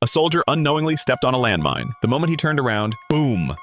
A soldier unknowingly stepped on a landmine. The moment he turned around, boom!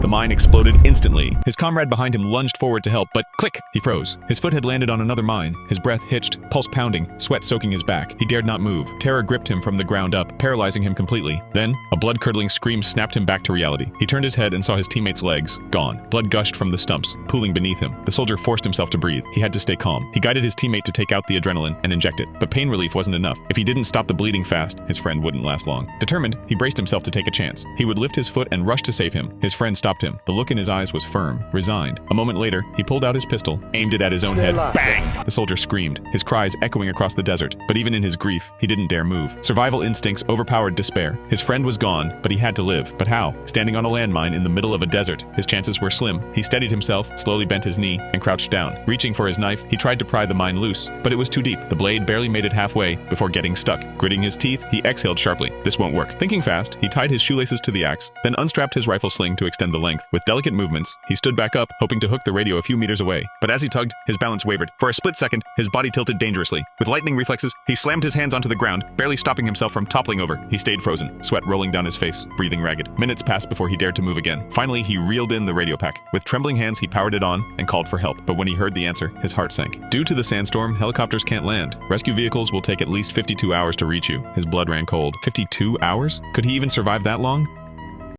The mine exploded instantly. His comrade behind him lunged forward to help, but click! He froze. His foot had landed on another mine. His breath hitched, pulse pounding, sweat soaking his back. He dared not move. Terror gripped him from the ground up, paralyzing him completely. Then, a blood-curdling scream snapped him back to reality. He turned his head and saw his teammate's legs, gone. Blood gushed from the stumps, pooling beneath him. The soldier forced himself to breathe. He had to stay calm. He guided his teammate to take out the adrenaline and inject it. But pain relief wasn't enough. If he didn't stop the bleeding fast, his friend wouldn't last long. Determined, he braced himself to take a chance. He would lift his foot and rush to save him. His friend stopped him. The look in his eyes was firm, resigned. A moment later, he pulled out his pistol, aimed it at his own head. Bang! The soldier screamed, his cries echoing across the desert. But even in his grief, he didn't dare move. Survival instincts overpowered despair. His friend was gone, but he had to live. But how? Standing on a landmine in the middle of a desert. His chances were slim. He steadied himself, slowly bent his knee, and crouched down. Reaching for his knife, he tried to pry the mine loose, but it was too deep. The blade barely made it halfway before getting stuck. Gritting his teeth, he exhaled sharply. This won't work. Thinking fast, he tied his shoelaces to the axe, then unstrapped his rifle sling to extend the length. With delicate movements, he stood back up, hoping to hook the radio a few meters away. But as he tugged, his balance wavered. For a split second, his body tilted dangerously. With lightning reflexes, he slammed his hands onto the ground, barely stopping himself from toppling over. He stayed frozen, sweat rolling down his face, breathing ragged. Minutes passed before he dared to move again. Finally, he reeled in the radio pack. With trembling hands, he powered it on and called for help. But when he heard the answer, his heart sank. Due to the sandstorm, helicopters can't land. Rescue vehicles will take at least 52 hours to reach you. His blood ran cold. 52 hours? Could he even survive that long?